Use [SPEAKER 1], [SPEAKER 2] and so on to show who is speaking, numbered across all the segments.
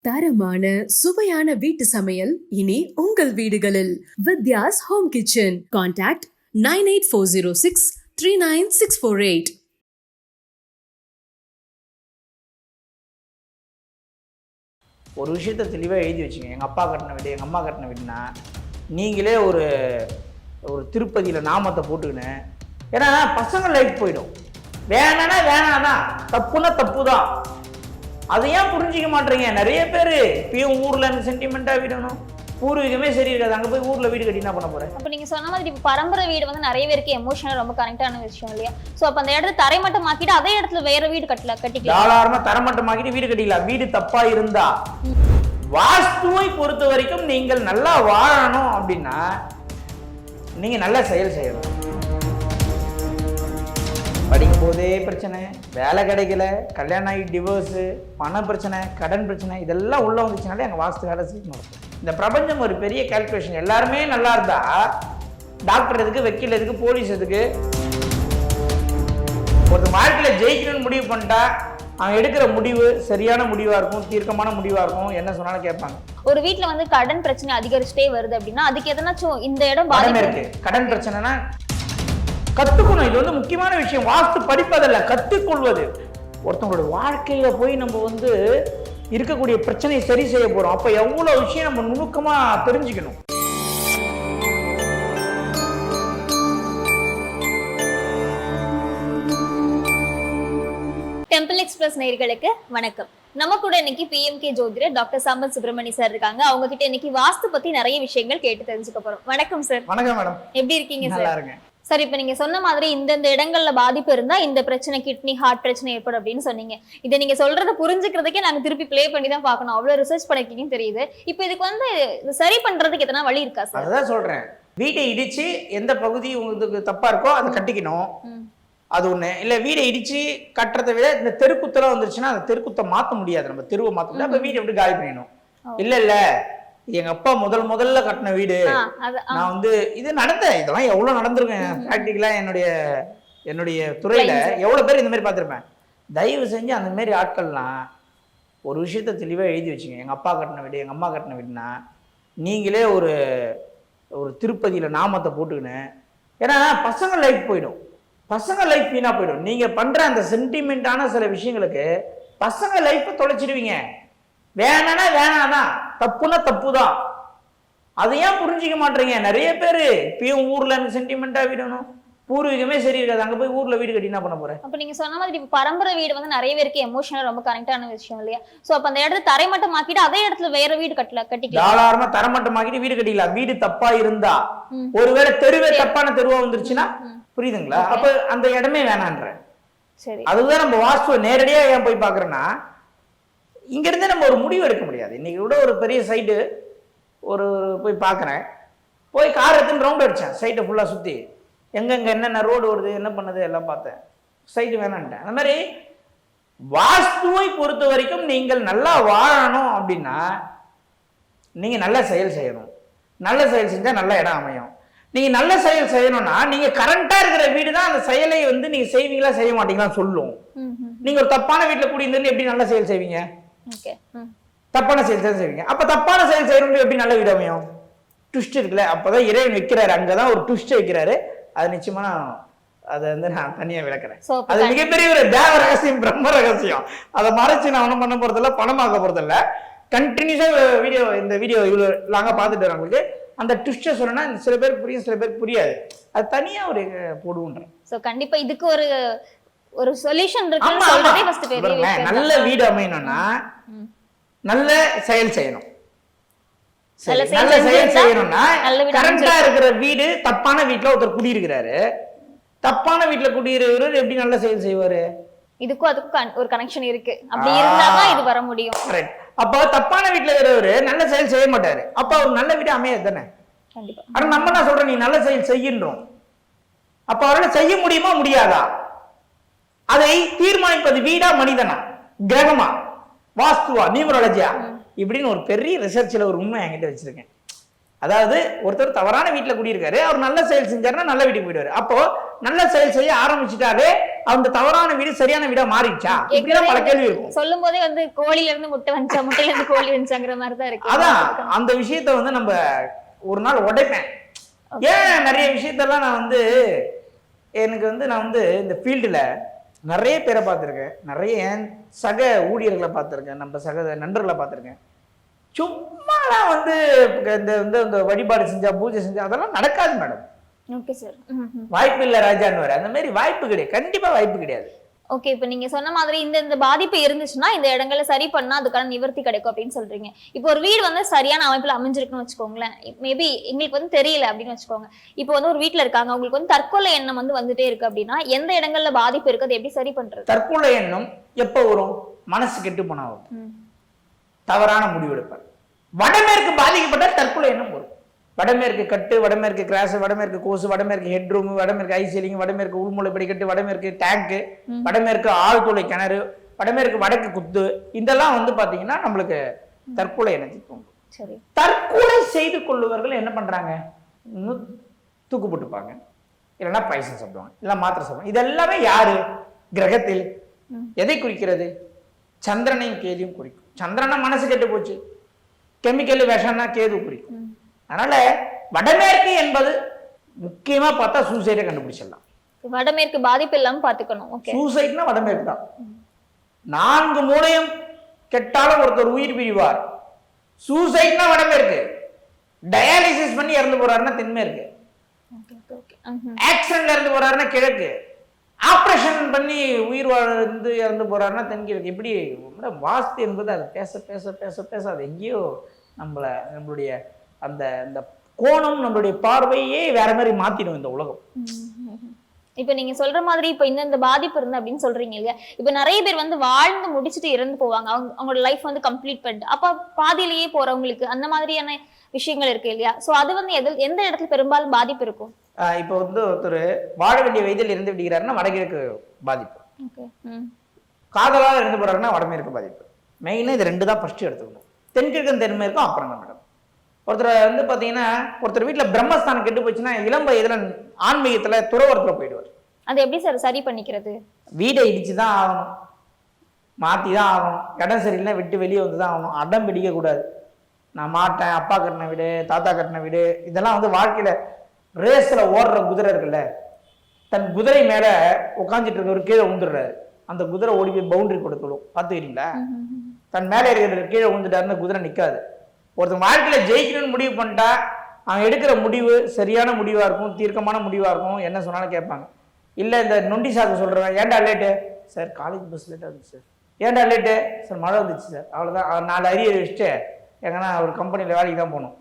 [SPEAKER 1] தரமான சுவையான வீட்டு சமையல் இனி உங்கள் வீடுகளில். Vidya's home kitchen. கான்டாக்ட் 9840639648.
[SPEAKER 2] ஒரு விஷயத்த தெளிவாக எழுதி வச்சுங்க. எங்கள் அப்பா கட்டின வீடு, எங்கள் அம்மா கட்டின வீடுனா நீங்களே ஒரு திருப்பதியில் நாமத்தை போட்டுக்கின்னு, ஏன்னா பசங்க லைஃப் போயிடும். வேணான்னா வேணாதான், தப்புன்னா தப்பு தான். அதை ஏன் புரிஞ்சிக்க மாட்டேறீங்க? நிறைய பேர் இப்பயும் ஊரில் எனக்கு சென்டிமெண்ட்டாக வீடணும், பூர்வீகமே சரி இருக்காது, அங்கே போய் ஊரில் வீடு கட்டி என்ன பண்ண போகிறேன்?
[SPEAKER 3] அப்போ நீங்கள் சொன்ன மாதிரி இப்போ பரம்பரை வீடு வந்து நிறைய பேருக்கு எமோஷனல் ரொம்ப கனெக்டான விஷயம் இல்லையா? ஸோ அப்போ அந்த இடத்துல தரைமட்டம் ஆக்கிட்டு அதே இடத்துல வேற வீடு கட்டிக்கலாம்.
[SPEAKER 2] தாராளமாக தரைமட்டம் ஆக்கிட்டு வீடு கட்டிக்கலாம். வீடு தப்பா இருந்தா, வாஸ்துவை பொறுத்த வரைக்கும் நீங்கள் நல்லா வாழணும் அப்படின்னா நீங்க நல்ல செயல் செய்யணும். படிக்கும் போதே பிரச்சனை, வேலை கிடைக்கல, கல்யாணம் ஆகி டிவோர்ஸு, பண பிரச்சனை, கடன் பிரச்சனை, இதெல்லாம் உள்ள வந்துச்சுனாலே அங்கே வாஸ்து வேலை செய்யணும். இந்த பிரபஞ்சம் ஒரு பெரிய கால்குலேஷன். எல்லாருமே நல்லா இருந்தா டாக்டர் எதுக்கு, வக்கீல் எதுக்கு, போலீஸ் எதுக்கு? ஒரு வாழ்க்கையில ஜெயிக்கணும்னு முடிவு பண்ணிட்டா அவன் எடுக்கிற முடிவு சரியான முடிவா இருக்கும், தீர்க்கமான முடிவா இருக்கும். என்ன சொன்னாலும் கேட்பாங்க.
[SPEAKER 3] ஒரு வீட்டுல வந்து கடன் பிரச்சனை அதிகரிச்சுட்டே வருது அப்படின்னா அதுக்கு எதனாச்சும் இந்த இடம்
[SPEAKER 2] இருக்கு. கடன் பிரச்சனைனா கத்துக்கணும். இது வந்து முக்கியமான விஷயம். வாஸ்து படிப்பதல்ல, கத்துக்கொள்வது. ஒருத்தவங்களோட வாழ்க்கையில போய் நம்ம வந்து இருக்கக்கூடிய பிரச்சனையை சரி செய்ய போறோம். அப்ப எவ்வளவு விஷயம் நம்ம நுணுக்கமா தெரிஞ்சுக்கணும்.
[SPEAKER 3] டெம்பிள் எக்ஸ்பிரஸ் நேயர்களுக்கு வணக்கம். நம்ம கூட இன்னைக்கு பிஎம்கே ஜோதிடர் டாக்டர் சம்பத் சுப்பிரமணி சார் இருக்காங்க. அவங்க கிட்ட இன்னைக்கு வாஸ்து பத்தி நிறைய விஷயங்கள் கேட்டு தெரிஞ்சுக்க போறோம். வணக்கம் சார்.
[SPEAKER 2] வணக்கம் மேடம்.
[SPEAKER 3] எப்படி இருக்கீங்க சார்?
[SPEAKER 2] நல்லா இருக்கேன்
[SPEAKER 3] சார். இப்ப நீங்க சொன்ன மாதிரி இந்தந்த இடங்கள்ல பாதிப்பு இருந்தா இந்த பிரச்சனை, கிட்னி, ஹார்ட் பிரச்சனை ஏற்படும் அப்படின்னு சொன்னீங்க. இதை நீங்க சொல்றதை புரிஞ்சுக்கிறதுக்கே நாங்க திருப்பி பிளே பண்ணி தான் பார்க்கணும். அவ்வளவு ரிசர்ச் பண்ணிருக்கீங்கன்னு தெரியுது. இப்ப இதுக்கு வந்து சரி பண்றதுக்கு எத்தனை வழி இருக்கா சார்?
[SPEAKER 2] அதான் சொல்றேன். வீட்டை இடிச்சு எந்த பகுதி உங்களுக்கு தப்பா இருக்கோ அதை கட்டிக்கணும். அது ஒண்ணு. இல்ல வீடை இடிச்சு கட்டுறதை விட இந்த தெருக்குத்தெல்லாம் வந்துருச்சுன்னா அந்த தெருக்குத்தை மாத்த முடியாது. நம்ம தெருவை மாத்த முடியாது. அப்ப வீட்டை எப்படி காலி பண்ணிடணும். இல்ல எங்க அப்பா முதல்ல கட்டின வீடு, நான் வந்து இது நடந்தேன். இதெல்லாம் எவ்வளவு நடந்திருக்கேன் பிராக்டிக்கலா. என்னுடைய துறையில எவ்வளவு பேர் இந்த மாதிரி பார்த்திருப்பேன். தயவு செஞ்சு அந்த மாதிரி ஆட்கள்லாம் ஒரு விஷயத்த தெளிவா எழுதி வச்சுங்க. எங்க அப்பா கட்டின வீடு, எங்க அம்மா கட்டின வீடுனா நீங்களே ஒரு திருப்பதியில நாமத்தை போட்டுக்கின்னு, ஏன்னா பசங்க லைஃப் போயிடும். பசங்க லைஃப் வீணா போயிடும். நீங்க பண்ற அந்த சென்டிமெண்டான சில விஷயங்களுக்கு பசங்க லைஃப் தொலைச்சிடுவீங்க. வேணான்னா வேணாதான், தப்புன்னா தப்பு தான். அதை ஏன் புரிஞ்சிக்க மாட்டேறீங்க? நிறைய பேர் இப்பயும் ஊர்ல எனக்கு சென்டிமெண்டா வீடணும், பூர்வீகமே சரி இருக்காது, அங்க போய் ஊர்ல வீடு கட்டி என்ன பண்ண போறேன்?
[SPEAKER 3] அப்ப நீங்க சொன்ன மாதிரி பரம்பரை வீடு வந்து நிறைய பேருக்கு எமோஷனல் ரொம்ப கனெக்டான விஷயம் இல்லையா? சோ அப்ப அந்த இடத்துல தரைமட்டம் ஆக்கிட்டு அதே இடத்துல வேற வீடு கட்டிக்கலாம்.
[SPEAKER 2] தாராளமா தரைமட்டம் ஆக்கிட்டு வீடு கட்டிக்கலாம். வீடு தப்பா இருந்தா, ஒருவேளை தெருவே தப்பான தெருவா வந்துருச்சுன்னா, புரியுதுங்களா? அப்ப அந்த இடமே வேணான்ற. சரி, அதுதான் நம்ம வாஸ்துவை நேரடியா ஏன் போய் பாக்குறேன்னா, இங்க இருந்தே நம்ம ஒரு முடிவு எடுக்க முடியாது. இன்னைக்கு கூட ஒரு பெரிய சைட்டு போய் பாக்குறேன். போய் கார் எடுத்துன்னு ரவுண்ட் அடிச்சேன். சைட்டை ஃபுல்லா சுத்தி எங்கெங்க என்னென்ன ரோடு வருது, என்ன பண்ணுது எல்லாம் பார்த்தேன். சைட்டு வேணான்ட்டேன். அந்த மாதிரி வாஸ்துவை பொறுத்த வரைக்கும் நீங்கள் நல்லா வாழணும் அப்படின்னா நீங்க நல்ல செயல் செய்யணும். நல்ல செயல் செஞ்சா நல்ல இடம் அமையும். நீங்க நல்ல செயல் செய்யணும்னா நீங்க கரண்டா இருக்கிற வீடு தான் அந்த செயலை வந்து நீங்க செய்வீங்களா செய்ய மாட்டீங்களா சொல்லும். நீங்க ஒரு தப்பான வீட்டுல கூடியிருந்து எப்படி நல்ல செயல் செய்வீங்க? தப்பான செயல் செய்வீங்க. அப்ப தப்பான செயல் செய்யணும் எப்படி நல்ல வீடு அமையும்? ட்விஸ்ட் இருக்குல்ல. அப்பதான் இறைவன் வைக்கிறாரு, அங்கதான் ஒரு ட்விஸ்ட் வைக்கிறாரு. அது நிச்சயமா அதை வந்து நான் தனியா விளக்குறேன். அது மிகப்பெரிய ஒரு தேவ ரகசியம், பிரம்ம ரகசியம். அதை மறைச்சு நான் ஒண்ணும் பண்ண போறதில்ல, பணமாக்க போறதில்ல. கண்டினியூஸா இந்த வீடியோ இவ்வளவு லாங்கா பார்த்துட்டு வரவங்களுக்கு அந்த ட்விஸ்டை சொன்னா சில பேருக்கு புரியும், சில பேருக்கு புரியாது. அது தனியா ஒரு போடுவோன்றேன். சோ
[SPEAKER 3] கண்டிப்பா இதுக்கு ஒரு சொல்யூஷன் இருக்கு. சொல்றதே ஃபர்ஸ்ட் பெரிய விஷயம்.
[SPEAKER 2] நல்ல வீடு அமையணும்னா நல்ல செயல் செய்யணும். நல்ல செயல் செய்யணும்னா கரண்டா இருக்கிற வீடு தப்பான வீட்டுல ஒருத்தர் குடியிருக்கிறாரு. தப்பான வீட்டுல குடியிருக்கிறவர் எப்படி நல்ல செயல் செய்வாரு?
[SPEAKER 3] இதுக்கும் அதுக்கும் ஒரு கனெக்ஷன் இருக்கு. அப்படி இருந்தாதான் இது வர முடியும்.
[SPEAKER 2] அப்ப தப்பான வீட்டுல இருக்கிறவரு நல்ல செயல் செய்ய மாட்டாரு. அப்ப அவர் நல்ல வீடு அமையாது தானே?
[SPEAKER 3] கண்டிப்பா.
[SPEAKER 2] ஆனா நம்ம என்ன சொல்றோம், நீ நல்ல செயல் செய்கின்றோம். அப்ப அவரால் செய்ய முடியுமா முடியாதா? அதை தீர்மானிப்பது வீடா, மனிதனா, கிரகமா, வாஸ்துவா, நியூமராலஜியா, இப்படின்னு ஒரு பெரிய ரிசர்ச்ல ஒரு உண்மை என்கிட்ட வச்சிருக்கேன். அதாவது ஒருத்தர் தவறான வீட்டுல குடியிருக்காரு, அவர் நல்ல செயல் செஞ்சாருன்னா நல்ல வீட்டுக்கு போயிடுவாரு. அப்போ நல்ல செயல் செய்ய ஆரம்பிச்சுட்டாலே அந்த தவறான வீடு சரியான வீடா மாறிடுச்சா? இப்படிதான் பல கேள்வி இருக்கும்.
[SPEAKER 3] சொல்லும் போதே வந்து கோழில இருந்து முட்டை வந்துச்சா, முட்டையில இருந்து கோழி வந்துச்சாங்கிற மாதிரி தான் இருக்கு.
[SPEAKER 2] அதான் அந்த விஷயத்த வந்து நம்ம ஒரு நாள் உடைப்பேன். ஏன் நிறைய விஷயத்தெல்லாம் நான் வந்து எனக்கு வந்து நான் வந்து இந்த ஃபீல்டுல நிறைய பேரை பார்த்துருக்கேன், நிறைய என் சக ஊழியர்களை பார்த்துருக்கேன், நம்ம சக நண்பர்களை பார்த்துருக்கேன். சும்மாலாம் வந்து இந்த வழிபாடு செஞ்சா பூஜை செஞ்சா அதெல்லாம் நடக்காது மேடம்.
[SPEAKER 3] Okay sir.
[SPEAKER 2] வாய்ப்பு இல்லை ராஜான்னு அந்த மாதிரி வாய்ப்பு கிடையாது, கண்டிப்பா வாய்ப்பு கிடையாது.
[SPEAKER 3] ஓகே, இப்ப நீங்க சொன்ன மாதிரி இந்த பாதிப்பு இருந்துச்சுன்னா இந்த இடங்களை சரி பண்ணா அதுக்கான நிவர்த்தி கிடைக்கும் அப்படின்னு சொல்றீங்க. இப்போ ஒரு வீடு வந்து சரியான அமைப்புல அமைஞ்சிருக்குன்னு வச்சுக்கோங்களேன், மேபி எங்களுக்கு வந்து தெரியல அப்படின்னு வச்சுக்கோங்க. இப்போ வந்து ஒரு வீட்டுல இருக்காங்க, அவங்களுக்கு வந்து தற்கொலை எண்ணம் வந்து வந்துட்டே இருக்கு அப்படின்னா எந்த இடங்கள்ல பாதிப்பு இருக்கு, அதை எப்படி சரி பண்றது?
[SPEAKER 2] தற்கொலை எண்ணம் எப்ப வரும்? மனசு கெட்டு போனா வரும், தவறான முடிவெடுப்பார். வடமேற்கு பாதிக்கப்பட்டால் தற்கொலை எண்ணம் வரும். வடமேற்கு கட்டு, வடமேற்கு கிராஸ், வடமேற்கு கோசு, வடமேற்கு ஹெட்ரூம், வடமேற்கு ஐசீலிங், வடமேற்கு உள்மூளை படிக்கட்டு, வடமேற்கு டேங்கு, வடமேற்கு ஆழ்துளை கிணறு, வடமேற்கு வடக்கு குத்து, இதெல்லாம் வந்து பாத்தீங்கன்னா நம்மளுக்கு தற்கொலை எண்ணத்தை தூண்டும். தற்கொலை செய்து கொள்ளுவர்கள் என்ன பண்றாங்க? தூக்கு போட்டுப்பாங்க, இல்லைன்னா பைசன் சாப்பிடுவாங்க, இல்ல மாத்திரை சாப்பிடுவாங்க. இதெல்லாமே யாரு? கிரகத்தில் எதை குறிக்கிறது? சந்திரனையும் கேதுவும் குறிக்கும். சந்திரனா மனசு கெட்டு போச்சு, கெமிக்கல் விஷம்னா கேது குறிக்கும். அதனால வடமேற்கு என்பது முக்கியமா பார்த்தா சூசைடை கண்டுபிடிச்சிடலாம்.
[SPEAKER 3] வடமேற்கு பாதிப்பு இல்லாம பாத்துக்கணும்.
[SPEAKER 2] சூசைட்னா வடமேற்கு தான். 4 மூலையும் கெட்டாலும் ஒருத்தர் உயிர் பிரிவார். சூசைட்னா வடமேற்கு. டயாலிசிஸ் பண்ணி இறந்து போறாருன்னா தென்மேற்கு. ஆக்சிடென்ட்ல இறந்து போறாருன்னா கிழக்கு. ஆப்ரேஷன் பண்ணி உயிர் வாழ்ந்து இறந்து போறாருன்னா தென்கிழக்கு. இப்படி வாஸ்து என்பது அது பேச பேச பேச பேச அது எங்கேயோ நம்மளுடைய அந்த அந்த கோணம், நம்மளுடைய பார்வையே வேற மாதிரி மாத்திடும் இந்த உலகம்.
[SPEAKER 3] இப்ப நீங்க சொல்ற மாதிரி இப்ப இந்த பாதிப்பு இருந்து அப்படின்னு சொல்றீங்க இல்லையா? இப்ப நிறைய பேர் வந்து வாழ்ந்து முடிச்சுட்டு இறந்து போவாங்க, அவங்களோட லைஃப் வந்து கம்ப்ளீட் பண்ணிட்டு, அப்ப பாதியிலேயே போறவங்களுக்கு அந்த மாதிரியான விஷயங்கள் இருக்கு இல்லையா? சோ அது வந்து எந்த இடத்துல பெரும்பாலும் பாதிப்பு இருக்கும்?
[SPEAKER 2] இப்ப வந்து ஒருத்தர் வாழ வேண்டிய வயதில் இருந்து விடுகிறாருன்னா வடகிழக்கு பாதிப்பு. காதலாக இருந்து போறாருன்னா வடமேற்கு பாதிப்பு. மெயினா இது 2 தான் ஃபர்ஸ்ட் எடுத்துக்கணும். தென்கிழக்கும் தென்மேற்கும் அப்புறம் தான் மேடம். ஒருத்தர் வந்து பாத்தீங்கன்னா ஒருத்தர் வீட்டுல பிரம்மஸ்தானம் கெட்டு போச்சுன்னா இளம் வயதுல ஆன்மீகத்துல துறவரத்துல போயிடுவார்.
[SPEAKER 3] அது எப்படி சார் சரி பண்ணிக்கிறது?
[SPEAKER 2] வீடை இடிச்சுதான் ஆகணும், மாத்தி தான் ஆகணும். இடம் சரியில்லை விட்டு வெளியே வந்துதான் ஆகணும். அடம் பிடிக்க கூடாது. நான் மாட்டேன், அப்பா கட்டின வீடு, தாத்தா கட்டின வீடு, இதெல்லாம் வந்து வாழ்க்கையில ரேஸ்ல ஓடுற குதிரை இருக்குல்ல, தன் குதிரை மேல உட்காந்துட்டு இருக்கிற கீழே உந்துடுறாரு, அந்த குதிரை ஓடி போய் பவுண்டரி கொடுத்துடும். பார்த்துக்கிறீங்களா? தன் மேலே இருக்கிற கீழே உந்துட்டாருன்னு குதிரை நிற்காது. ஒருத்தன் வாழ்க்கையில ஜெயிக்கணும்னு முடிவு பண்ணிட்டா அவன் எடுக்கிற முடிவு சரியான முடிவா இருக்கும், தீர்க்கமான முடிவா இருக்கும். என்ன சொன்னாலும் கேட்பாங்க. இல்லை இந்த நொண்டி சாக்கு சொல்றேன், ஏன்டா லேட்டு சார்? காலேஜ் பஸ் லேட்டாக இருந்துச்சு சார். ஏன்டா லேட்டு சார்? மழை வந்துச்சு சார். அவ்வளோதான், 4 அரியர் வச்சுட்டு எங்கன்னா ஒரு கம்பெனியில் வேலைக்கு தான் போகணும்.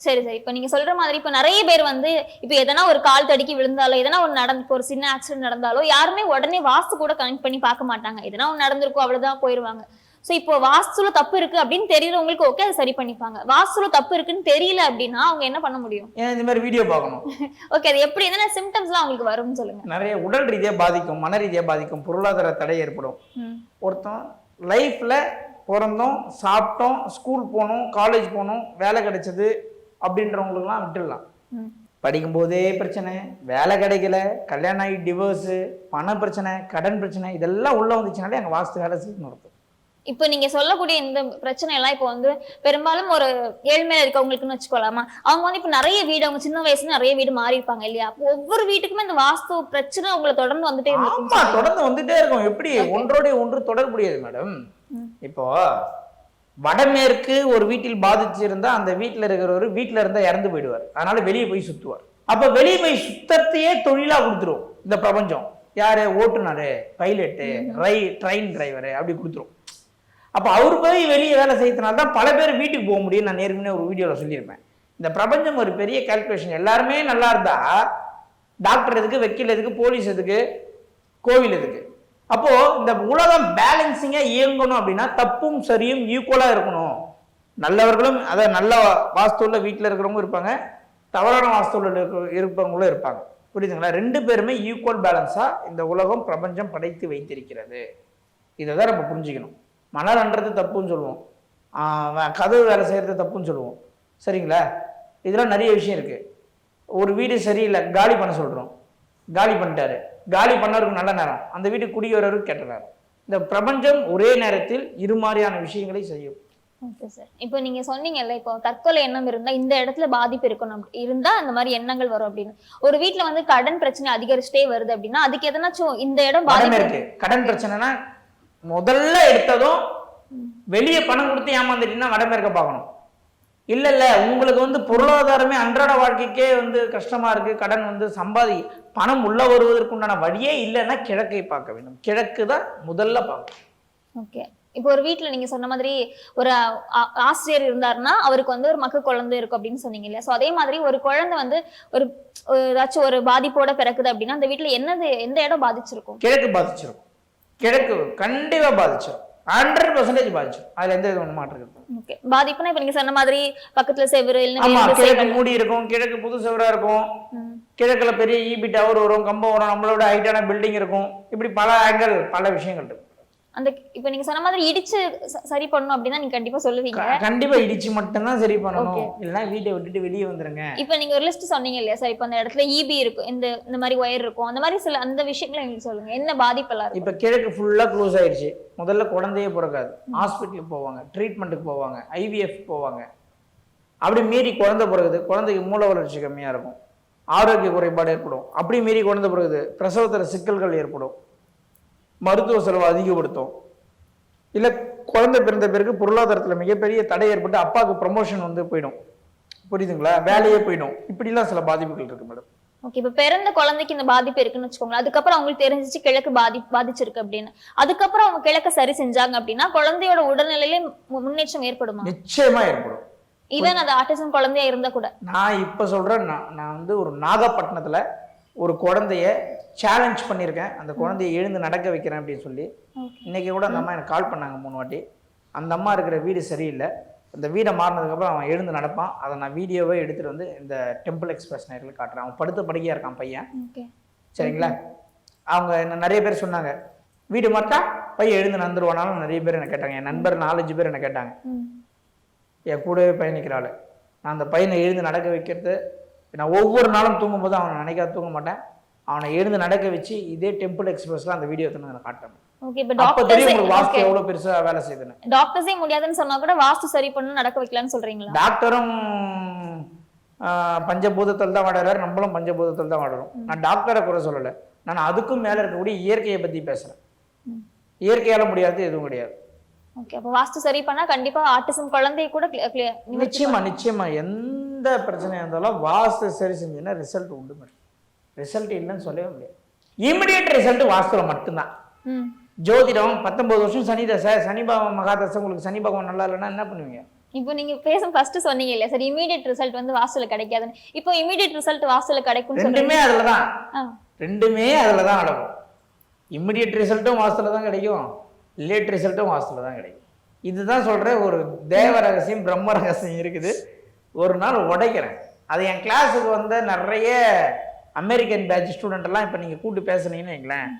[SPEAKER 3] சரி சரி, இப்ப நீங்க சொல்ற மாதிரி இப்ப நிறைய பேர் வந்து இப்ப எதனா ஒரு கால் தடுக்கி விழுந்தாலோ, எதனா ஒரு ஒரு சின்ன ஆக்சிடென்ட் நடந்தாலோ யாருமே உடனே வாஸ்து கூட கனெக்ட் பண்ணி பார்க்க மாட்டாங்க. எதனா ஒன்று நடந்திருக்கும், அவ்வளவுதான், போயிருவாங்க. சோ இப்போ வாஸ்துல தப்பு இருக்கு அப்படின்னு தெரியறவங்களுக்கு ஓகே, அதை சரி பண்ணிப்பாங்க. வாஸ்துல தப்பு இருக்குன்னு தெரியல அப்படின்னா அவங்க என்ன பண்ண முடியும்?
[SPEAKER 2] இந்த மாதிரி வீடியோ பார்க்கணும்.
[SPEAKER 3] ஓகே, அது எப்படி என்ன சிம்டம்ஸ்லாம் அவங்களுக்கு வரும்னு சொல்லுங்க.
[SPEAKER 2] நிறைய உடல் ரீதியா பாதிக்கும், மன ரீதியா பாதிக்கும், பொருளாதார தடை ஏற்படும். ஒருத்தன் லைஃப்ல பிறந்தோம், சாப்பிட்டோம், ஸ்கூல் போனோம், காலேஜ் போனோம், வேலை கிடைச்சது அப்படின்றவங்களுக்குலாம் விட்டுடலாம். படிக்கும் போதே பிரச்சனை, வேலை கிடைக்கல, கல்யாணம் ஆகி டிவோர்ஸ், பண பிரச்சனை, கடன் பிரச்சனை, இதெல்லாம் உள்ள வந்துச்சுனாலே அங்கே வாஸ்து வேலை செய்யணும் இருக்கும்.
[SPEAKER 3] இப்போ நீங்க சொல்லக்கூடிய இந்த பிரச்சனை எல்லாம் இப்போ வந்து பெரும்பாலும் ஒரு ஏழ்மையில இருக்கவங்களுக்குன்னு வச்சுக்கலாமா, அவங்க வந்து இப்போ நிறைய வீடு, அவங்க சின்ன வயசுல நிறைய வீடு மாறி இருப்பாங்க இல்லையா? ஒவ்வொரு வீட்டுக்குமே இந்த வாஸ்து பிரச்சனை அவங்களை தொடர்ந்து வந்துட்டே இருக்கும்.
[SPEAKER 2] தொடர்ந்து வந்துட்டே இருக்கும். எப்படி ஒன்றோட ஒன்று தொடர்புடையது மேடம்? இப்போ வடமேற்கு ஒரு வீட்டில் பாதிச்சிருந்தா அந்த வீட்டுல இருக்கிறவர் வீட்டுல இருந்தா இறந்து போயிடுவார். அதனால வெளியே போய் சுத்துவார். அப்ப வெளியே போய் சுத்தத்தையே தொழிலா கொடுத்துரும் இந்த பிரபஞ்சம். யாரு? ஓட்டுநரு, பைலட்டு, ட்ரெயின் டிரைவரு, அப்படி கொடுத்துரும். அப்ப அவர் போய் வெளியே வேலை செய்யறதுனால தான் பல பேர் வீட்டுக்கு போக முடியும். நான் ஏற்கனவே ஒரு வீடியோல சொல்லியிருப்பேன். இந்த பிரபஞ்சம் ஒரு பெரிய கால்குலேஷன். எல்லாருமே நல்லா இருந்தா டாக்டர் எதுக்கு, வக்கீல் எதுக்கு, போலீஸ் எதுக்கு, கோவில் எதுக்கு? அப்போ இந்த உலகம் பேலன்சிங்கா இயங்கணும் அப்படின்னா தப்பும் சரியும் ஈக்குவலா இருக்கணும். நல்லவர்களும், அதாவது நல்ல வாஸ்துள்ள வீட்டில் இருக்கிறவங்க இருப்பாங்க, தவறான வாஸ்துள்ள இருப்பவங்களும் இருப்பாங்க. புரியுதுங்களா? 2 பேருமே ஈக்குவல் பேலன்ஸா இந்த உலகம் பிரபஞ்சம் படைத்து வைத்திருக்கிறது. இதை தான் நம்ம புரிஞ்சுக்கணும். மணல் அன்றது தப்புன்னு சொல்லுவோம், கதவு வேலை செய்யறது தப்புன்னு சொல்லுவோம். சரிங்களா? இதெல்லாம் நிறைய விஷயம் இருக்கு. ஒரு வீடு சரியில்லை, காலி பண்ண சொல்றோம், காலி பண்ணிட்டாரு, காலி பண்ணவருக்கு நல்ல நேரம், அந்த வீட்டுக்கு குடியேறவருக்கு கெட்ட நேரம். இந்த பிரபஞ்சம் ஒரே நேரத்தில் இரு மாதிரியான விஷயங்களை செய்யும்.
[SPEAKER 3] Okay sir. இப்போ நீங்க சொன்னீங்கல்ல, இப்போ தற்கொலை எண்ணம் இருந்தா இந்த இடத்துல பாதிப்பு இருக்கணும் இருந்தா அந்த மாதிரி எண்ணங்கள் வரும் அப்படின்னு. ஒரு வீட்டுல வந்து கடன் பிரச்சனை அதிகரிச்சுட்டே வருது அப்படின்னா அதுக்கு எதனாச்சும் இந்த இடம் பாதிப்பு
[SPEAKER 2] இருக்கு. கடன் பிரச்சனைனா முதல்ல எடுத்ததும் வெளியே பணம் கொடுத்து ஏமாந்துட்டீங்கன்னா வடமேற்க பார்க்கணும். இல்ல உங்களுக்கு வந்து பொருளாதாரமே அன்றாட வாழ்க்கைக்கே வந்து கஷ்டமா இருக்கு, கடன் வந்து பணம் உள்ள வருவதற்குண்டான வழியே இல்லைன்னா கிழக்கை பார்க்க வேண்டும். கிழக்கு தான் முதல்ல பார்க்கணும்.
[SPEAKER 3] ஓகே. இப்போ ஒரு வீட்டுல நீங்க சொன்ன மாதிரி ஒரு ஆசிரியர் இருந்தாருன்னா அவருக்கு வந்து ஒரு மக்க குழந்தை இருக்கும் அப்படின்னு சொன்னீங்க இல்லையா? சோ அதே மாதிரி ஒரு குழந்தை வந்து ஒரு ஏதாச்சும் ஒரு பாதிப்போட பிறக்குது அப்படின்னா அந்த வீட்டுல எந்த இடம் பாதிச்சிருக்கும்?
[SPEAKER 2] கிழக்கு பாதிச்சிருக்கும். கிழக்கு கண்டிப்பா பாதிச்சிருக்கும், 100% பாதிச்சிடும். அதுல எந்த விதமான மாற்றம் இருக்கு.
[SPEAKER 3] ஓகே. பாதிப்புனா இப்ப நீங்க சொன்ன மாதிரி பக்கத்துல செவுரு
[SPEAKER 2] கிழக்கு மூடி இருக்கும், கிழக்கு புது செவரா இருக்கும், கிழக்குல பெரிய ஈபி டவர் வரும், கம்பம் வரும், நம்மளோட ஹைட்டான பில்டிங் இருக்கும். இப்படி பல ஆங்கிள், பல விஷயங்கள் இருக்கு.
[SPEAKER 3] அந்த இப்ப நீங்க சொன்ன மாதிரி இடிச்சு சரி பண்ணணும் அப்படின்னா நீங்க கண்டிப்பா சொல்லுவீங்க.
[SPEAKER 2] கண்டிப்பா இடிச்சு மட்டும்தான் சரி பண்ணணும், இல்லைன்னா வீட்டை விட்டுட்டு வெளியே வந்துருங்க.
[SPEAKER 3] இப்ப நீங்க ஒரு லிஸ்ட் சொன்னீங்க இல்லையா சார்? இப்ப அந்த இடத்துல ஈபி இருக்கும், இந்த மாதிரி ஒயர் இருக்கும், அந்த மாதிரி சில அந்த விஷயங்களை எங்களுக்கு சொல்லுங்க. என்ன பாதிப்பெல்லாம் இருக்கும்?
[SPEAKER 2] இப்ப கிழக்கு ஃபுல்லா க்ளோஸ் ஆயிடுச்சு, முதல்ல குழந்தையே பிறக்காது, ஹாஸ்பிட்டலுக்கு போவாங்க, ட்ரீட்மெண்ட்டுக்கு போவாங்க, ஐவிஎஃப் போவாங்க. அப்படி மீறி குழந்தை பிறகுது, குழந்தைக்கு மூல வளர்ச்சி கம்மியா இருக்கும், ஆரோக்கிய குறைபாடு ஏற்படும். அப்படி மீறி குழந்தை பிறகுது, பிரசவத்துல சிக்கல்கள் ஏற்படும், மருத்துவ செலவு அதிகப்படுத்தும். இல்லை குழந்தை பிறந்த பிறகு பொருளாதாரத்தில் மிகப்பெரிய தடை ஏற்பட்டு அப்பாவுக்கு ப்ரமோஷன் வந்து போயிடும், புரியுதுங்களா, வேலையே போயிடும். இப்படிலாம் சில பாதிப்புகள் இருக்கு மேடம்.
[SPEAKER 3] ஓகே. இப்ப பிறந்த குழந்தைக்கு இந்த பாதிப்பு இருக்குன்னு வச்சுக்கோங்களேன். அதுக்கப்புறம் அவங்களுக்கு தெரிஞ்சிச்சு கிழக்கு பாதிச்சிருக்கு அப்படின்னு, அதுக்கப்புறம் அவங்க கிழக்க சரி செஞ்சாங்க அப்படின்னா குழந்தையோட உடல்நிலையில முன்னேற்றம் ஏற்படுமா?
[SPEAKER 2] நிச்சயமா ஏற்படும்.
[SPEAKER 3] ஈவன் அது ஆட்டிசம் குழந்தையா இருந்தா கூட.
[SPEAKER 2] நான் இப்ப சொல்றேன், நான் வந்து ஒரு நாகப்பட்டினத்துல ஒரு குழந்தைய சேலஞ்ச் பண்ணியிருக்கேன், அந்த குழந்தைய எழுந்து நடக்க வைக்கிறேன் அப்படின்னு சொல்லி. இன்னைக்கு கூட அந்த அம்மா எனக்கு கால் பண்ணாங்க 3 வாட்டி. அந்த அம்மா இருக்கிற வீடு சரியில்லை, அந்த வீடை மாறினதுக்கப்புறம் அவன் எழுந்து நடப்பான். அதை நான் வீடியோவே எடுத்துகிட்டு வந்து இந்த டெம்பிள் எக்ஸ்பிரஸ் நேரில் காட்டுறேன். அவன் படுத்த படுக்கையாக இருக்கான் பையன், சரிங்களா? அவங்க என்ன நிறைய பேர் சொன்னாங்க, வீடு மாட்டா பையன் எழுந்து நடந்துருவானாலும் நிறைய பேர் என்ன கேட்டாங்க. என் நண்பர் 4-5 பேர் என்ன கேட்டாங்க, என் கூடவே பயணிக்கிறாள். நான் அந்த பையனை எழுந்து நடக்க வைக்கிறது, நான் ஒவ்வொரு நாளும் தூங்கும்போது அவனை நினைக்காத தூங்க மாட்டேன், அவனை எழுந்து நடக்க வச்சு இதே டெம்பிள் எக்ஸ்பிரஸ்ல அந்த வீடியோ நான் காட்டுறேன்.
[SPEAKER 3] ஓகே. இப்ப டாக்டர்ஸ்
[SPEAKER 2] வாஸ்து எவ்வளவு பெருசா வேலை செய்யுதுன்னு.
[SPEAKER 3] டாக்டர்ஸே முடியாதுன்னு சொன்னா கூட வாஸ்து சரி பண்ணு நடக்க வைக்கலாம்னு சொல்றீங்களா?
[SPEAKER 2] டாக்டரும் பஞ்சபூதத்தில் தான் வாடுறாரு, நம்மளும் பஞ்சபூதத்தில் தான் வாடுறோம். நான் டாக்டரை குறை சொல்லலை, நான் அதுக்கும் மேல இருக்கக்கூடிய இயற்கையை பத்தி பேசுறேன். இயற்கையால முடியாது எதுவும் கிடையாது.
[SPEAKER 3] ஓகே. அப்ப வாஸ்து சரி பண்ணா கண்டிப்பா ஆட்டிசம் குழந்தைய கூட
[SPEAKER 2] நிச்சயமா எந்த பிரச்சனையா இருந்தாலும் வாஸ்து சரி செஞ்சீங்கன்னா ரிசல்ட் உண்டு மேடம். ரிசல்ட் இல்லைன்னு சொல்லவே முடியாது. இமிடியேட் ரிசல்ட் வாஸ்துல மட்டும்தான். ஜோதிடம் 19 வருஷம் சனி தசை, சனி பகவான் மகாதசை, உங்களுக்கு சனி பகவான் நல்லா இல்லைன்னா என்ன பண்ணுவீங்க?
[SPEAKER 3] இப்போ நீங்க ஃபர்ஸ்ட் சொன்னீங்க இல்லையா சார், இமிடியேட் ரிசல்ட் வந்து வாஸ்துல கிடைக்காதுன்னு. இப்போ இமிடியேட் ரிசல்ட் வாஸ்துல கிடைக்கும்.
[SPEAKER 2] ரெண்டுமே அதுலதான் நடக்கும். இமிடியேட் ரிசல்ட்டும் வாஸ்துல தான் கிடைக்கும், லேட் ரிசல்ட்டும் வாஸ்துல தான் கிடைக்கும். இதுதான் சொல்றேன், ஒரு தேவ ரகசியம் பிரம்ம ரகசியம் இருக்குது. ஒரு நாள் உடைக்கிறேன். அது என் கிளாஸுக்கு வந்த நிறைய அமெரிக்கன் பேட்ச் ஸ்டூடெண்ட் எல்லாம் இப்போ நீங்கள் கூப்பிட்டு பேசுனீங்கன்னு வைங்களேன்,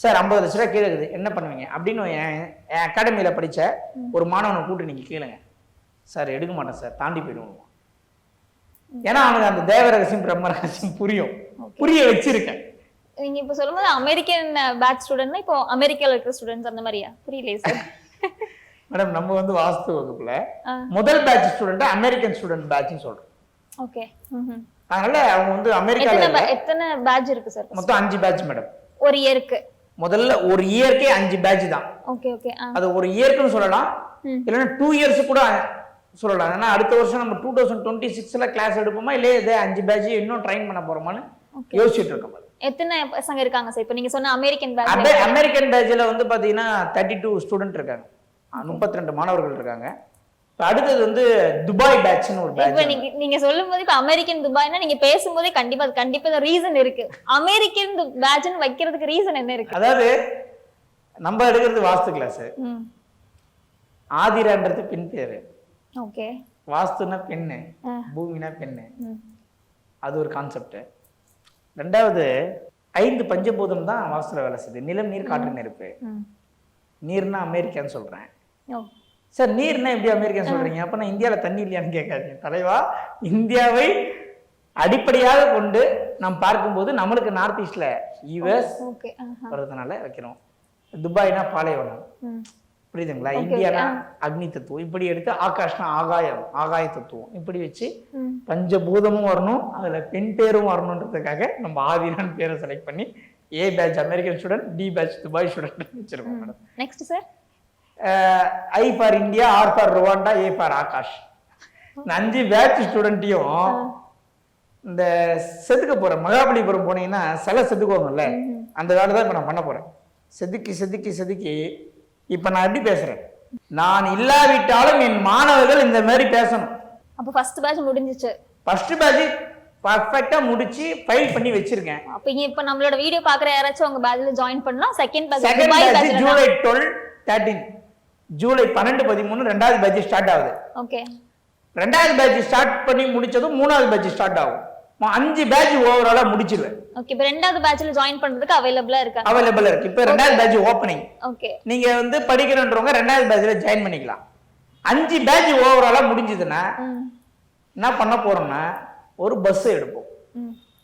[SPEAKER 2] சார் 50 லட்ச ரூபா கீழே இருக்குது என்ன பண்ணுவீங்க அப்படின்னு என் அகாடமியில் படித்த ஒரு மாணவனை கூப்பிட்டு நீங்கள் கேளுங்க. சார் எடுக்க மாட்டேன் சார், தாண்டி போயிடுவோம். ஏன்னா அவனுக்கு அந்த தேவ ரகசியம் பிரம்ம ரகசியம் புரிய வச்சிருக்கேன்.
[SPEAKER 3] நீங்க இப்ப சொல்லும்போது அமெரிக்கன் பேட்ச் ஸ்டூடெண்ட்னா இப்போ அமெரிக்கால இருக்கிற ஸ்டூடெண்ட்ஸ் அந்த மாதிரியா? புரியலையே சார்.
[SPEAKER 2] மேடம் நம்ம வந்து வாஸ்து வகுப்புல முதல் பேட்ச் ஸ்டூடெண்ட் அமெரிக்கன் ஸ்டூடெண்ட் பேட்ச்னு சொல்றோம்.
[SPEAKER 3] ஓகே.
[SPEAKER 2] அதனால அவங்க வந்து அமெரிக்கால
[SPEAKER 3] எத்தனை பேட்ச் இருக்கு சார்?
[SPEAKER 2] மொத்தம் 5 பேட்ச் மேடம்.
[SPEAKER 3] ஒரு இயருக்கு
[SPEAKER 2] முதல்ல ஒரு இயர்க்கே 5 பேட்ச் தான்.
[SPEAKER 3] Okay okay.
[SPEAKER 2] அது ஒரு இயர்க்குன்னு சொல்லலாம், இல்லைன்னா 2 இயர்ஸ் கூட சொல்லலாம். ஏன்னா அடுத்த வருஷம் நம்ம 2026ல கிளாஸ் எடுப்போமா, இல்லையே இதே 5 பேட்ச் இன்னும் ட்ரைன் பண்ண போறோமான்னு யோசிச்சுட்டு இருக்கோம்.
[SPEAKER 3] எத்தனை பசங்க இருக்காங்க சார்? இப்போ நீங்க சொன்ன அமெரிக்கன்
[SPEAKER 2] பேட்ச்ல வந்து பாத்தீங்கன்னா 32 ஸ்டூடெண்ட் இருக்காங்க, 32 மாணவர்கள் இருக்காங்க. அடுத்தது வந்து துபாய் பேட்ச்னு ஒரு பேட்ச்.
[SPEAKER 3] இப்போ நீங்க சொல்லும்போது இப்போ அமெரிக்கன் துபாய்னா நீங்க பேசும்போதே கண்டிப்பா ரீசன் இருக்கு. அமெரிக்கன் பேட்ச்னு வைக்கிறதுக்கு ரீசன் என்ன இருக்கு?
[SPEAKER 2] அதாவது நம்ம எடுக்கிறது வாஸ்து கிளாஸ். ஆதிரான்றது பெண் பேரு.
[SPEAKER 3] ஓகே.
[SPEAKER 2] வாஸ்துனா பெண்ணு, பூமினா பெண்ணு, அது ஒரு கான்செப்ட். ரெண்டாவது 5 பஞ்சபூதம் தான் வாஸ்துல வேலை செய்யுது. நிலம், நீர், காற்று, நெருப்பு. நீர்னா அமெரிக்கான்னு சொல்றேன், சார் நீர்னா எப்படி அமெரிக்கன் சொல்றீங்க, அப்ப நான் இந்தியாவில் தண்ணி இல்லையான்னு கேட்காதீங்க தலைவா. இந்தியாவை அடிப்படையாக கொண்டு நாம் பார்க்கும்போது நம்மளுக்கு நார்த் ஈஸ்ட்ல யூஎஸ் வர்றதுனால வைக்கிறோம். துபாய்னா பாலைவனம், புரியுதுங்களா? இந்தியானா அக்னி தத்துவம், இப்படி எடுத்து ஆகாஷ்னா ஆகாயம், ஆகாய தத்துவம், இப்படி வச்சு பஞ்சபூதமும் வரணும், அதுல பெண் பேரும் வரணுன்றதுக்காக நம்ம ஆதிரான் பேரை செலக்ட் பண்ணி A batch American student, D batch Dubai student வச்சிருக்கோம் madam.
[SPEAKER 3] Next sir
[SPEAKER 2] I for India, R for Rwanda, A for Akash. இந்த 5 பேட்ச் ஸ்டூடெண்ட்டையும் இந்த செதுக்க போறேன். மகாபலிபுரம் போனீங்கன்னா சில செதுக்குவாங்கல்ல, அந்த வேலை தான் இப்ப நான் பண்ண போறேன். செதுக்கி செதுக்கி செதுக்கி இப்ப நான் எப்படி பேசுறேன், நான் இல்லாவிட்டாலும் என் மாணவர்கள் இந்த மாதிரி பேசணும்.
[SPEAKER 3] அப்ப ஃபர்ஸ்ட் பேட்ச் முடிஞ்சிச்சு.
[SPEAKER 2] ஃபர்ஸ்ட் பேட்ச் பர்ஃபெக்ட்டா முடிச்சு ஃபைல் பண்ணி வச்சிருக்கேன்.
[SPEAKER 3] அப்ப இப்ப நம்மளோட வீடியோ பாக்குற யாராச்சும் உங்க பேட்ச்ல ஜாயின் பண்ணா செகண்ட் பேட்ச்
[SPEAKER 2] ஜூலை 12, 13 ஜூலை 12, 13 ரெண்டாவது பேட்ச் ஸ்டார்ட் ஆகுது.
[SPEAKER 3] ஓகே,
[SPEAKER 2] ரெண்டாவது பேட்ச் ஸ்டார்ட் பண்ணி முடிச்சதும் மூணாவது பேட்ச் ஸ்டார்ட் ஆகும். 5 பேட்ச் ஓவராலா முடிச்சிருவேன்.
[SPEAKER 3] ஓகே, இப்ப ரெண்டாவது பேட்ச்ல ஜாயின் பண்றதுக்கு அவைலபிளா
[SPEAKER 2] இருக்கு. இப்ப ரெண்டாவது பேட்ச் ஓபனிங்.
[SPEAKER 3] ஓகே,
[SPEAKER 2] நீங்க வந்து படிக்கிறன்றவங்க ரெண்டாவது பேட்ச்ல ஜாயின் பண்ணிக்கலாம். 5 பேட்ச் ஓவராலா முடிஞ்சதுன்னா என்ன பண்ண போறோம்னா ஒரு பஸ் எடுப்போம்.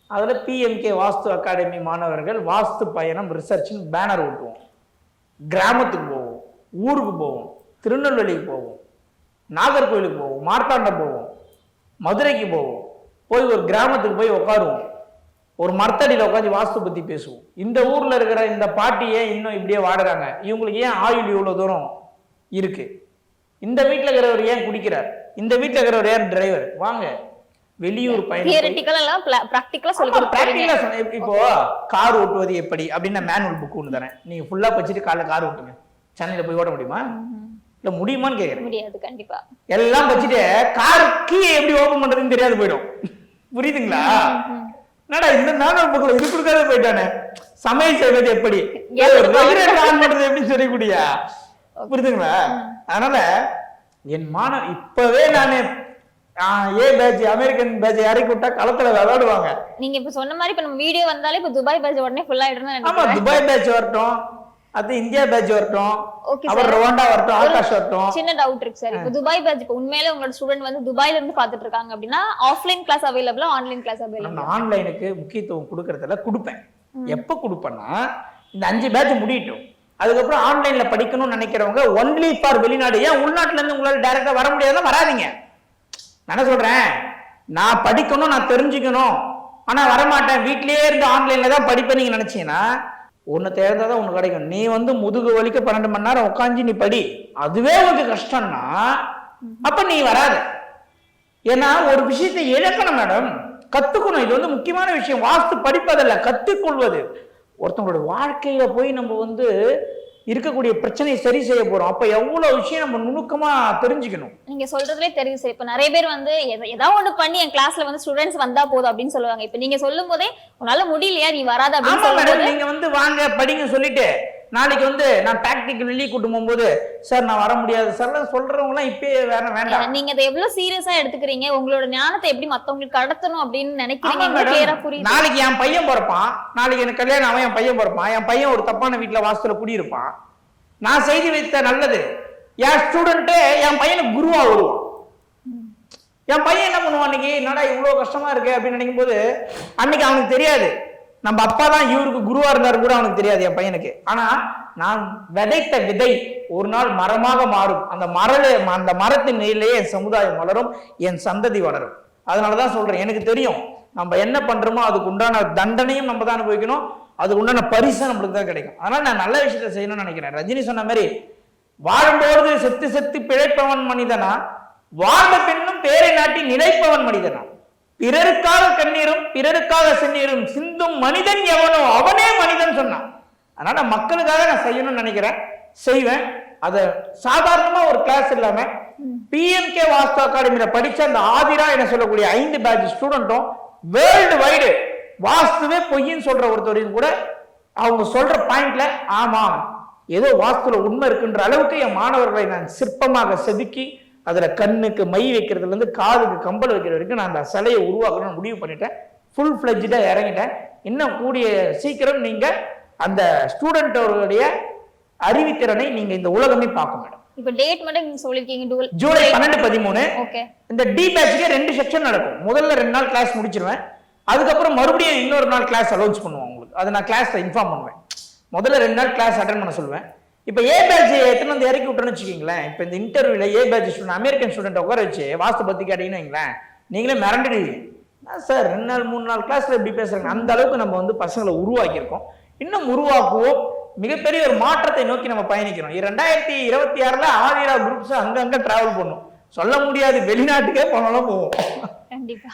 [SPEAKER 2] அதுல பிஎம்கே வாஸ்து அகாடமி மாணவர்கள் வாஸ்து பயணம் ரிசர்ச்னு பேனர் ஓட்டுவோம். கிராமத்துக்கு போவோம், ஊருக்கு போவோம், திருநெல்வேலிக்கு போவோம், நாகர்கோவிலுக்கு போவோம், மார்த்தாண்டம் போவோம், மதுரைக்கு போவோம். போய் ஒரு கிராமத்துக்கு போய் உட்காருவோம், ஒரு மரத்தடியில் உட்காந்து வாஸ்து பத்தி பேசுவோம். இந்த ஊர்ல இருக்கிற இந்த பாட்டியே இன்னும் இப்படியே வாடுறாங்க, இவங்களுக்கு ஏன் ஆயுள் இவ்வளவு தூரம் இருக்கு, இந்த வீட்டுல இருக்கிறவர் ஏன் குடிக்கிறார், இந்த வீட்டுல இருக்கிறவர் ஏன் டிரைவர், வாங்க வெளியூர் பயணம். இப்போ கார் ஓட்டுவது எப்படி அப்படின்னு மேனுவல் புக் ஒன்று தரேன், நீங்க ஃபுல்லா படிச்சுட்டு காலைல கார் ஓட்டுங்க. சென்னையில போய் ஓட முடியுமா? இல்ல முடியுமான்னு கேக்குறேன்.
[SPEAKER 3] முடியாது, கண்டிப்பா.
[SPEAKER 2] எல்லாம் வச்சுட்டு கார் கீ எப்படி ஓபன் பண்றதுன்னு தெரியாது போயிடும். புரியுதுங்களா? என்னடா இந்த மேனுவல் புக்ல இது கொடுக்காத போயிட்டானே, சமையல் செய்வது எப்படி, ஆன் பண்றது எப்படி சொல்லக்கூடியா? புரியுதுங்களா? அதனால என் மாணவ இப்பவே நானு ஏ பேட்ச் அமெரிக்கன் பேட்ச் இறக்கி விட்டா களத்துல விளையாடுவாங்க.
[SPEAKER 3] நீங்க இப்ப சொன்ன மாதிரி இப்ப நம்ம வீடியோ வந்தாலே இப்ப துபாய் பேட்ச் உடனே ஃபுல் ஆயிடும்னு.
[SPEAKER 2] ஆமா, துபாய் பேட்ச் வரட்டும், அது இந்தியா பேட்ச் வரட்டும், அப்புறம் ருவாண்டா வரட்டும், ஆகாஷ் வரட்டும்.
[SPEAKER 3] சின்ன டவுட் இருக்கு சார், இப்ப துபாய் பேட்ச் இப்ப உண்மையிலே உங்களோட ஸ்டூடெண்ட் வந்து துபாயில இருந்து பாத்துட்டு இருக்காங்க அப்படின்னா ஆஃப்லைன் கிளாஸ் அவைலபிளா, ஆன்லைன் கிளாஸ் அவைலபிளா?
[SPEAKER 2] நான் ஆன்லைனுக்கு முக்கியத்துவம் கொடுக்கறதுல கொடுப்பேன். எப்ப கொடுப்பேன்னா இந்த 5 பேட்ச் முடியட்டும், அதுக்கப்புறம் ஆன்லைன்ல படிக்கணும்னு நினைக்கிறவங்க ஒன்லி ஃபார் வெளிநாடு. ஏன் உள்நாட்டுல இருந்து உங்களால டைரக்டா வர முடியாதுன்னா வராதிங்க. நான் சொல்றேன், நான் படிக்கணும், நான் தெரிஞ்சுக்கணும், ஆனா வரமாட்டேன், வீட்லயே இருந்து ஆன்லைன்ல தான் படிப்பேன் நீங்க நினைச்சீங்கன்னா ஒன்னு தேர்ந்தாதான் உனக்கு கிடைக்கும். நீ வந்து முதுகு வலிக்க 12 மணி நேரம் உட்காந்து நீ படி, அதுவே உனக்கு கஷ்டம்னா அப்ப நீ வராத. ஏன்னா ஒரு விஷயத்தை இழக்கணும் மேடம், கத்துக்கணும். இது வந்து முக்கியமான விஷயம். வாஸ்து படிப்பதல்ல, கத்துக்கொள்வது. ஒருத்தவங்களோட வாழ்க்கையில போய் நம்ம வந்து இருக்கக்கூடிய பிரச்சனையை சரி செய்ய போறோம். அப்ப எவ்வளவு விஷயம் நம்ம நுணுக்கமா தெரிஞ்சுக்கணும்.
[SPEAKER 3] நீங்க சொல்றதுலே தெரியுது சார். இப்ப நிறைய பேர் வந்து ஏதாவது ஒண்ணு பண்ணி என் கிளாஸ்ல வந்து ஸ்டூடெண்ட்ஸ் வந்தா போதும் அப்படின்னு சொல்லுவாங்க. இப்ப நீங்க சொல்லும் போதே உன்னால முடியலையா, நீ வராத அப்படின்னு சொல்லும்போது
[SPEAKER 2] நீங்க வந்து வாங்க படிங்க சொல்லிட்டு நாளைக்கு வந்து நான் ப்ராக்டிக்கல் வெளியே கூட்டு போகும்போது சார் நான் வர முடியாது சார் சொல்றவங்க எல்லாம் இப்பயே வேண்டாம்.
[SPEAKER 3] நீங்க அதை எவ்வளவு சீரியஸா எடுத்துக்கிறீங்க, உங்களோட ஞானத்தை எப்படி மத்தவங்களுக்கு கடத்தணும் அப்படின்னு நினைக்கிறீங்க.
[SPEAKER 2] நாளைக்கு என் பையன் பிறப்பான், நாளைக்கு எனக்கு கல்யாணம் அவன் என் பையன் பிறப்பான், என் பையன் ஒரு தப்பான வீட்டுல வாசத்துல குடியிருப்பான். நான் செய்தி வைத்த நல்லது, என் ஸ்டூடெண்ட் என் பையனுக்கு குருவா வருவான். என் பையன் என்ன பண்ணுவான், அன்னைக்கு என்னடா இவ்வளவு கஷ்டமா இருக்கு அப்படின்னு நினைக்கும் போது அன்னைக்கு அவனுக்கு தெரியாது நம்ம அப்பா தான் இவருக்கு குருவா இருந்தாரு கூட அவனுக்கு தெரியாது என் பையனுக்கு. ஆனா நான் விதைத்த விதை ஒரு நாள் மரமாக மாறும். அந்த மரத்தின் நிலையிலேயே என் சமுதாயம் வளரும், என் சந்ததி வளரும். அதனாலதான் சொல்றேன், எனக்கு தெரியும் நம்ம என்ன பண்றோமோ அதுக்கு உண்டான தண்டனையும் நம்ம தான் அனுபவிக்கணும், அதுக்கு உண்டான பரிசு நம்மளுக்கு தான் கிடைக்கும். அதனால நான் நல்ல விஷயத்த செய்யணும்னு நினைக்கிறேன். ரஜினி சொன்ன மாதிரி வாழும்போது செத்து செத்து பிழைப்பவன் மனிதனா, வாழ்ந்த பின்னும் பேரை நாட்டி நிலைப்பவன் மனிதனா, பிறருக்காக கண்ணீரும் பிறருக்காக செந்நீரும் சிந்தும் மனிதன் எவனோ அவனே மனிதன் சொன்னான். அதனால மக்களுக்காக நான் செய்யணும்னு நினைக்கிறேன், செய்வேன். அத சாதாரணமா ஒரு கிளாஸ் இல்லாம பிஎம்கே வாஸ்து அகாடமியில படிச்ச அந்த ஆதிரா என்ன சொல்லக்கூடிய 5 பேட்ச் ஸ்டூடெண்ட்டும் வேர்ல்டு வைடு வாஸ்துவே பொய்ன்னு சொல்ற ஒருத்தரையும் கூட அவங்க சொல்ற பாயிண்ட்ல ஆமா ஏதோ வாஸ்துல உண்மை இருக்குன்ற அளவுக்கு என் மாணவர்களை நான் சிற்பமாக செதுக்கி அதுல கண்ணுக்கு மை வைக்கிறதுல இருந்து காதுக்கு கம்பல் வைக்கிற வரைக்கும் நான் அந்த சிலையை உருவாக்கணும்னு முடிவு பண்ணிட்டேன். ஃபுல் ஃபிளட்ஜா இறங்கிட்டேன். இன்னும் கூடிய சீக்கிரம் நீங்க அந்த ஸ்டூடெண்டோடைய அறிவித்திறனை நீங்க இந்த உலகமே பார்க்க மேடம்.
[SPEAKER 3] இப்ப டேட் மட்டும் நீங்க சொல்லிருக்கீங்க
[SPEAKER 2] ஜூலை 12-13.
[SPEAKER 3] ஓகே.
[SPEAKER 2] இந்த டி பேட்ச்க்கு 2 செக்ஷன் நடக்கும். முதல்ல 2 நாள் கிளாஸ் முடிச்சிருவேன். அதுக்கப்புறம் மறுபடியும் இன்னொரு நாள் கிளாஸ் அலௌன்ஸ் பண்ணுவோம் உங்களுக்கு. அதை நான் கிளாஸ்ல இன்ஃபார்ம் பண்ணுவேன். முதல்ல 2 நாள் கிளாஸ் அட்டென்ட் பண்ண சொல்லுவேன். இப்போ ஏ பேட்ச் எத்தனை வந்து இறக்கி விட்டோன்னு வச்சுக்கீங்களேன். இப்போ இந்த இன்டர்வியூல ஏ பேட்ச் ஸ்டூடெண்ட் அமெரிக்கன் ஸ்டூடெண்ட் உட்கார வச்சு வாஸ்து பத்தி கேட்டீங்கன்னு வைங்களேன், நீங்களே மிரண்டுடுவீங்க. சார் 2 நாள் 3 நாள் கிளாஸ்ல எப்படி பேசுறாங்க. அந்த அளவுக்கு நம்ம வந்து பசங்களை உருவாக்கியிருக்கோம், இன்னும் உருவாக்குவோம். மிகப்பெரிய ஒரு மாற்றத்தை நோக்கி நம்ம பயணிக்கிறோம். 2026ல ஆதிரா குரூப்ஸ் அங்கங்க டிராவல் பண்ணும். சொல்ல முடியாது, வெளிநாட்டுக்கே போனாலும் போவோம்.
[SPEAKER 3] கண்டிப்பா.